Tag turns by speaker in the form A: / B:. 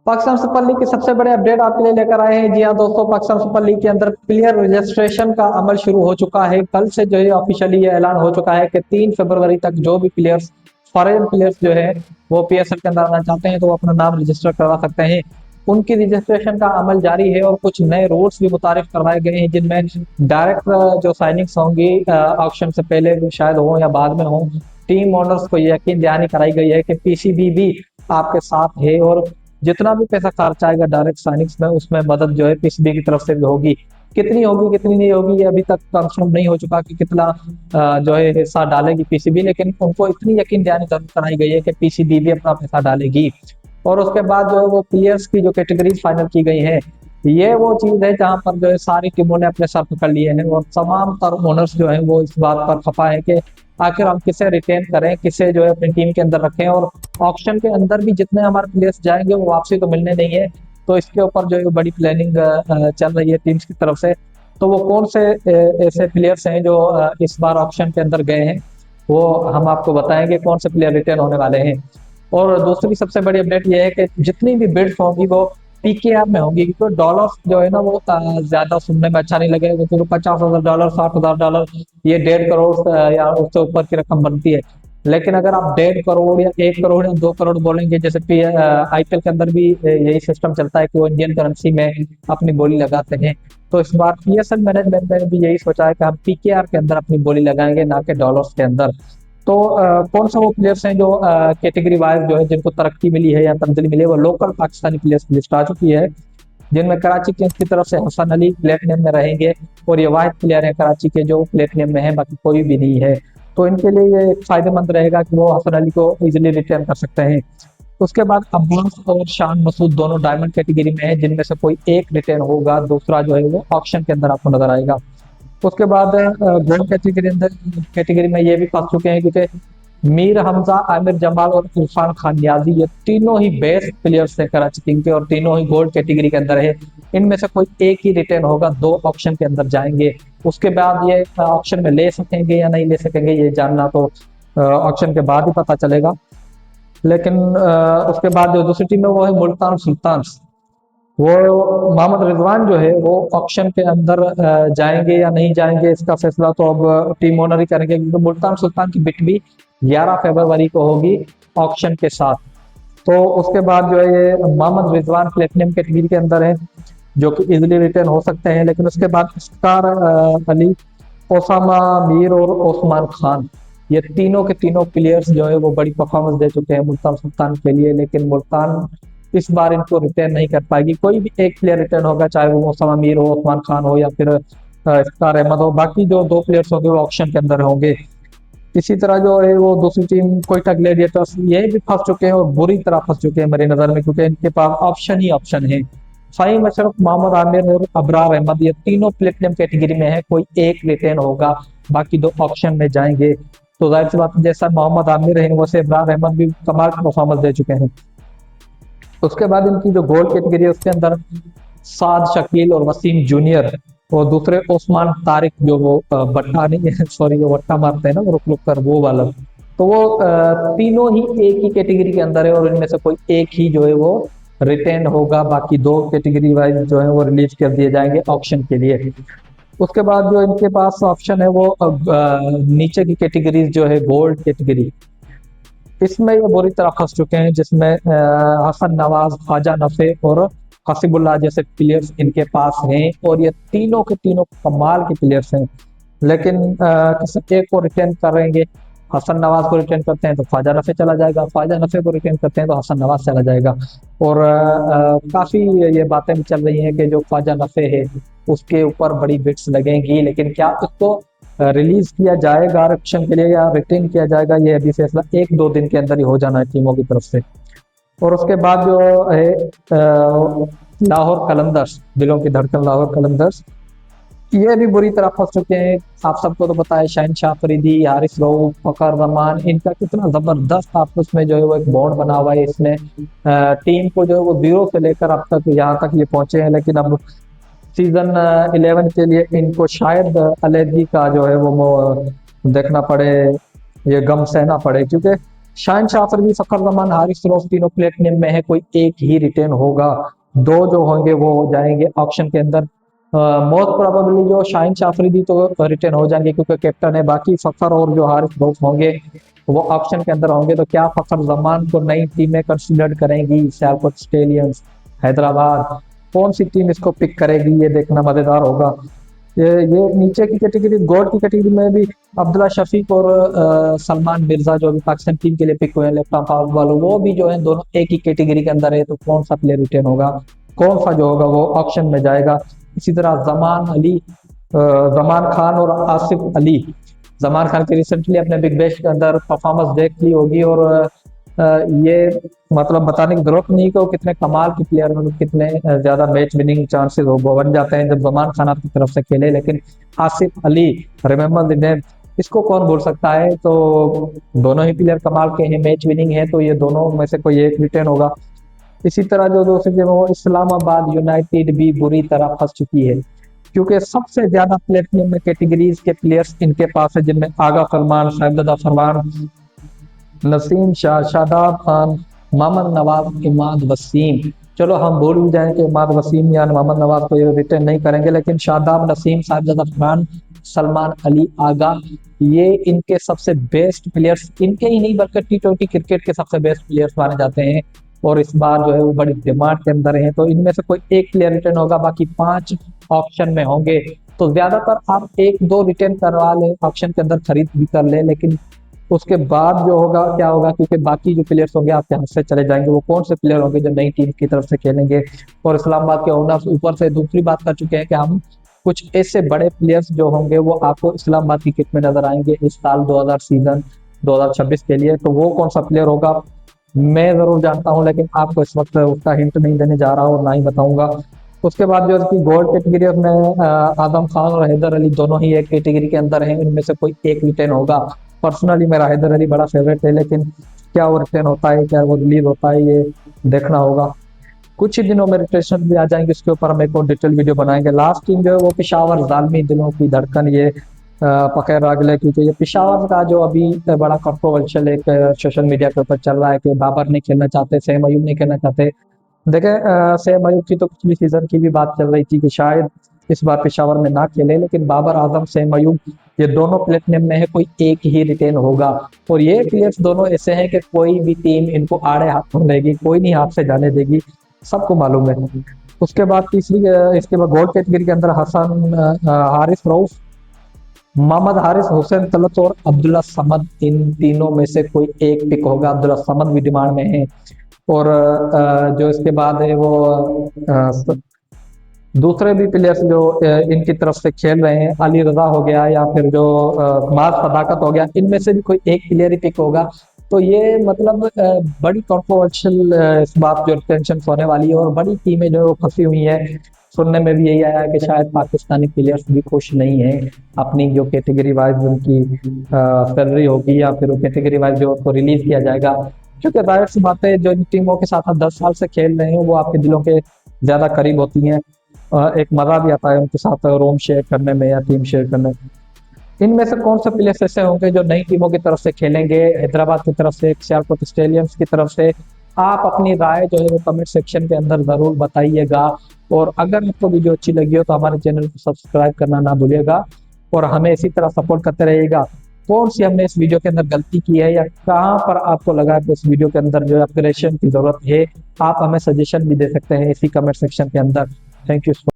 A: Pakistan super league की सबसे बड़े अपडेट आपके लिए लेकर आए हैं। जी हाँ दोस्तों, पाकिस्तान सुपर लीग के अंदर प्लेयर रजिस्ट्रेशन का अमल शुरू हो चुका है। कल से जो है ऑफिशियली ये ऐलान हो चुका है कि 3 फरवरी तक जो भी प्लेयर्स, फॉरेन प्लेयर्स जो है वो पीएसएल के अंदर आना चाहते हैं तो वो अपना नाम रजिस्टर करवा सकते हैं। उनकी रजिस्ट्रेशन का अमल जारी है और कुछ नए रूल्स भी मुतारिफ करवाए गए हैं, जिनमें डायरेक्ट जो साइनिंग्स होंगी ऑक्शन से पहले भी शायद हो या बाद में हो, टीम ओनर्स को यकीन दहानी कराई गई है कि पीसीबी भी आपके साथ है और जितना भी पैसा खर्च आएगा डायरेक्ट साइनिंग्स में, उसमें मदद जो है पीसीबी की तरफ से भी होगी। कितनी होगी कितनी नहीं होगी ये अभी तक कंफर्म नहीं हो चुका कि कितना जो है हिस्सा डालेगी पीसीबी, लेकिन उनको इतनी यकीन दहानी कराई गई है कि पीसीबी भी अपना पैसा डालेगी। और उसके बाद जो है वो प्लेयर्स की जो कैटेगरीज फाइनल की गई है, ये वो चीज है जहां पर जो है सारी टीमों ने अपने सर पकड़ लिए हैं और तमाम तर ओनर्स जो है वो इस बात पर खफा है कि आखिर हम किसे रिटेन करें, किसे जो है अपनी टीम के अंदर रखें। और ऑक्शन के अंदर भी जितने हमारे प्लेयर्स जाएंगे वो वापसी तो मिलने नहीं है, तो इसके ऊपर जो है बड़ी प्लानिंग चल रही है टीम्स की तरफ से। तो वो कौन से ऐसे प्लेयर्स हैं जो इस बार ऑक्शन के अंदर गए हैं, वो हम आपको बताएंगे कौन से प्लेयर रिटेन होने वाले हैं। और दूसरी सबसे बड़ी अपडेट ये है कि जितनी भी बिड्स होंगी वो पीकेआर में होंगी, क्योंकि डॉलर जो है ना वो ज्यादा सुनने में अच्छा नहीं लगेगा, क्योंकि $50,000, $60,000 ये 1.5 करोड़ या उससे ऊपर की रकम बनती है। लेकिन अगर आप 1.5 करोड़ या 1 करोड़ या 2 करोड़ बोलेंगे, जैसे आईपीएल के अंदर भी यही सिस्टम चलता है कि वो इंडियन करेंसी में अपनी बोली लगाते हैं, तो इस बार पीएसएल मैनेजमेंट ने भी यही सोचा है कि हम पीकेआर के अंदर अपनी बोली लगाएंगे, ना कि डॉलर्स के अंदर। तो कौन सा वो प्लेयर्स हैं जो कैटेगरी वाइज जो है जिनको तरक्की मिली है या तब्दीली मिली है, वो लोकल पाकिस्तानी प्लेयर्स की लिस्ट आ चुकी है, जिनमें कराची किंग्स की तरफ से हसन अली प्लेटिनियम में रहेंगे और ये वाहिद प्लेयर है कराची के जो प्लेटिनियम में है, बाकी कोई भी नहीं है। तो इनके लिए ये फायदेमंद रहेगा कि वो हसन अली को इजिली रिटर्न कर सकते हैं। उसके बाद अब्बास और शान मसूद दोनों डायमंड कैटेगरी में है, जिनमें से कोई एक रिटर्न होगा, दूसरा जो है वो ऑक्शन के अंदर आपको नजर आएगा। उसके बाद गोल्ड कैटेगरी में ये भी फंस चुके हैं, क्योंकि मीर हमजा, आमिर जमाल और इरफान खान नियाजी ये तीनों ही बेस्ट प्लेयर्स हैं कराची किंग के और तीनों ही गोल्ड कैटेगरी के अंदर है। इनमें से कोई एक ही रिटर्न होगा, दो ऑप्शन के अंदर जाएंगे। उसके बाद ये ऑप्शन में ले सकेंगे या नहीं ले सकेंगे ये जानना तो ऑप्शन के बाद ही पता चलेगा। लेकिन उसके बाद जो दूसरी टीम है वो है मुल्तान सुल्तान। वो मोहम्मद रिजवान जो है वो ऑक्शन के अंदर जाएंगे या नहीं जाएंगे, इसका फैसला तो अब टीम ओनर ही करेंगे, क्योंकि मुल्तान सुल्तान की बिट भी 11 फरवरी को होगी ऑक्शन के साथ। तो उसके बाद जो है ये मोहम्मद रिजवान प्लेटिनियम कैटेगरी के अंदर है, जो कि इजिली रिटर्न हो सकते हैं। लेकिन उसके बाद स्टार अली, ओसामा मीर और ओस्मान खान, ये तीनों के तीनों प्लेयर्स जो है वो बड़ी परफॉर्मेंस दे चुके हैं मुल्तान सुल्तान के लिए, लेकिन मुल्तान इस बार इनको रिटर्न नहीं कर पाएगी। कोई भी एक प्लेयर रिटर्न होगा, चाहे वो ओसामा मीर हो, ओस्मान खान हो या फिर स्टार अहमद हो, बाकी जो दो प्लेयर्स होंगे वो ऑक्शन के अंदर होंगे। इसी तरह जो है वो दूसरी टीम कोयटा ग्लैडिएटर्स, ये भी फंस चुके हैं और बुरी तरह फंस चुके हैं मेरी नजर में, क्योंकि इनके पास ऑप्शन ही ऑप्शन है। फ़हीम अशरफ, मोहम्मद आमिर और अबरार अहमद ये तीनों प्लेटिनियम कैटेगरी में है, कोई एक रिटेन होगा, बाकी दो ऑप्शन में जाएंगे। तो जाहिर सी बात है, जैसा मोहम्मद आमिर है वैसे अबरार अहमद भी कमाल की परफॉर्मेंस दे चुके हैं। उसके बाद इनकी जो गोल्ड कैटेगरी है उसके अंदर साद शकील और वसीम जूनियर और दूसरे ओस्मान तारिक, जो वो बट्टा नहीं है, सॉरी, वो बट्टा मारते हैं ना वो रुक रुक कर, वो वाला। तो वो तीनों ही एक ही कैटेगरी के अंदर है और इनमें से कोई एक ही जो है वो रिटेन होगा, बाकी दो कैटेगरी वाइज जो है वो रिलीज कर दिए जाएंगे ऑप्शन के लिए। उसके बाद जो इनके पास ऑप्शन है वो नीचे की कैटेगरीज जो है गोल्ड कैटेगरी, इसमें ये बुरी तरह फंस चुके हैं, जिसमें हसन नवाज, ख्वाजा नफे और हसीबुल्लाह जैसे प्लेयर्स इनके पास हैं और ये तीनों के तीनों कमाल के प्लेयर्स हैं। लेकिन किसी एक को रिटेन करेंगे, हसन नवाज को रिटेन करते हैं तो ख्वाजा नफे चला जाएगा, ख्वाजा नफे को रिटेन करते हैं तो हसन नवाज चला जाएगा। और काफी ये बातें भी चल रही हैं कि जो ख्वाजा नफे है उसके ऊपर बड़ी बिट्स लगेंगी, लेकिन क्या उसको रिलीज किया जाएगा आरक्षण के लिए या रिटेन किया जाएगा, ये अभी फैसला 1-2 दिन के अंदर ही हो जाना है टीमों की तरफ से। और उसके बाद जो है लाहौर कलंदर्स, दिलों की धड़कन लाहौर कलंदर्स, ये भी बुरी तरह फंस चुके हैं। आप सबको तो पता है शहनशाह फरीदी, हारिस रऊफ, फखर रमान, इनका कितना जबरदस्त आपस में जो है वो एक बॉन्ड बना हुआ है। इसने टीम को जो है वो 0 से लेकर अब तक यहाँ तक ये पहुंचे हैं, लेकिन अब सीजन 11 के लिए इनको शायद अलहदगी का जो है वो देखना पड़े, ये गम सहना पड़े, क्योंकि शाहिन अफरीदी, फखर जमान, हारिस रऊफ तीनों प्लेटिनम में है, कोई एक ही रिटेन होगा, दो जो होंगे वो हो जाएंगे ऑप्शन के अंदर। मोस्ट प्रोबेबली जो शाहिन अफरीदी तो रिटेन हो जाएंगे क्योंकि कैप्टन है, बाकी फखर और जो हारिस रऊफ होंगे वो ऑप्शन के अंदर होंगे। तो क्या फखर जमान को नई टीमें कंसिडर करेंगी? सियालकोट स्टेलियंस, हैदराबाद, कौन सी टीम इसको पिक करेगी, ये देखना मजेदार होगा। ये नीचे की कैटेगरी, गोल्ड की कैटेगरी में भी अब्दुल्ला शफीक और सलमान मिर्जा जो अभी पाकिस्तान टीम के लिए पिक हुए हैं लेफ्ट आर्म फास्ट बॉलर, वो भी जो है दोनों एक ही कैटेगरी के अंदर है। तो कौन सा प्लेयर रिटेन होगा, कौन सा जो होगा वो ऑप्शन में जाएगा। इसी तरह जमान खान और आसिफ अली, जमान खान की रिसेंटली अपने बिग बैश के अंदर परफॉर्मेंस देख ली होगी और ये मतलब बताने की जरूरत नहीं कि वो कितने कमाल के प्लेयर हैं, कितने ज्यादा मैच विनिंग चांसेस वो बन जाते हैं जब जमान खान आपकी तरफ से खेले। लेकिन Asif Ali, remember the name, इसको कौन भूल सकता है। तो दोनों ही प्लेयर कमाल के हैं, मैच विनिंग है, तो ये दोनों में से कोई एक रिटेन होगा। इसी तरह जो दूसरी टीम है वो इस्लामाबाद यूनाइटेड भी बुरी तरह फंस चुकी है क्योंकि सबसे ज्यादा प्लेटिनम में कैटेगरीज के प्लेयर्स इनके पास है, जिनमें आगा फरमान, साहिबजादा फरमान, नसीम शाह, शादाब खान, मोहम्मद नवाज, इमाद वसीम। चलो हम भूल भी जाएं कि इमाद वसीम या मोहम्मद नवाज को ये रिटेन नहीं करेंगे, लेकिन शादाब, नसीम, साहिबजादा फरमान, सलमान अली आगा, ये इनके सबसे बेस्ट प्लेयर्स, इनके ही नहीं बल्कि T20 क्रिकेट के सबसे बेस्ट प्लेयर्स माने जाते हैं और इस बार जो है वो बड़ी डिमांड के अंदर है। तो इनमें से कोई एक प्लेयर रिटेन होगा, बाकी 5 ऑप्शन में होंगे। तो ज्यादातर आप एक दो रिटेन करवा लें, ऑप्शन के अंदर खरीद भी कर लें, लेकिन उसके बाद जो होगा क्या होगा, क्योंकि बाकी जो प्लेयर्स होंगे आपके हाथ से चले जाएंगे। वो कौन से प्लेयर होंगे जो नई टीम की तरफ से खेलेंगे। और इस्लामाबाद के ओनर्स ऊपर से दूसरी बात कर चुके हैं कि हम कुछ ऐसे बड़े प्लेयर्स जो होंगे वो आपको इस्लामाबाद की किट में नजर आएंगे इस साल 2000 सीजन 2026 के लिए। तो वो कौन सा प्लेयर होगा मैं जरूर जानता हूँ, लेकिन आपको इस वक्त उसका हिंट नहीं देने जा रहा हूँ और ना ही बताऊंगा। उसके बाद जो इसकी गोल्ड कैटेगरी है उसमें आदम खान और हैदर अली दोनों ही एक कैटेगरी के अंदर हैं, इनमें से कोई एक रिटेन होगा। पर्सनली मेरा हैदर अली बड़ा फेवरेट है, लेकिन क्या वो रिटेन होता है, क्या वो रिलीज होता है, ये देखना होगा। कुछ ही दिनों में रोटेशन भी आ जाएंगे, उसके ऊपर हम एक और डिटेल वीडियो बनाएंगे। लास्ट टीम जो है वो पेशावर जालमी, दिलों की धड़कन, ये पकड़ रागले, क्योंकि ये पेशावर का जो अभी बड़ा कंट्रोवर्शियल एक सोशल मीडिया के ऊपर चल रहा है कि बाबर नहीं खेलना चाहते, सेम अयूब नहीं खेलना चाहते। देखें, सेम अयूब की तो पिछली सीजन की भी बात चल रही थी कि शायद इस बार पेशावर में ना खेले, लेकिन बाबर आजम, सेम अयूब, ये दोनों प्लेटिनम में है, कोई एक ही रिटेन होगा। और ये प्लेयर्स दोनों ऐसे हैं कि कोई भी टीम इनको आड़े हाथों लेगी, कोई नहीं हाथ से जाने देगी, सबको मालूम है। उसके बाद तीसरी इसके बाद गोल्ड कैटेगरी के अंदर हारिस रऊफ, मोहम्मद हारिस, हुसैन तलत और अब्दुल्ला समद, इन तीनों में से कोई एक पिक होगा। अब्दुल्ला समद भी डिमांड में है। और जो इसके बाद है वो दूसरे भी प्लेयर्स जो इनकी तरफ से खेल रहे हैं, अली रजा हो गया या फिर जो माज सदाकत हो गया, इनमें से भी कोई एक प्लेयर ही पिक होगा। तो ये मतलब बड़ी कंट्रोवर्शियल इस बात जो टेंशन होने वाली है और बड़ी टीमें जो फंसी हुई है। सुनने में भी यही आया है कि शायद पाकिस्तानी प्लेयर्स भी खुश नहीं है अपनी जो कैटेगरी वाइज उनकी सैलरी होगी या फिर कैटेगरी वाइज जो उनको रिलीज किया जाएगा। क्योंकि जाहिर सी बात है, जो टीमों के साथ आप 10 साल से खेल रहे हैं वो आपके दिलों के ज्यादा करीब होती हैं। एक मजा भी आता है उनके साथ रूम शेयर करने में या टीम शेयर करने में। इनमें से कौन से प्लेयर्स ऐसे होंगे जो नई टीमों की तरफ से खेलेंगे, हैदराबाद की तरफ से, सियालकोट स्टेलियंस की तरफ से? आप अपनी राय जो है वो कमेंट सेक्शन के अंदर जरूर बताइएगा। और अगर आपको वीडियो अच्छी लगी हो तो हमारे चैनल को सब्सक्राइब करना ना भूलिएगा और हमें इसी तरह सपोर्ट करते रहिएगा। कौन सी हमने इस वीडियो के अंदर गलती की है या कहाँ पर आपको लगा कि इस वीडियो के अंदर जो अपग्रेडेशन की जरूरत है, आप हमें सजेशन भी दे सकते हैं इसी कमेंट सेक्शन के अंदर। Thank you.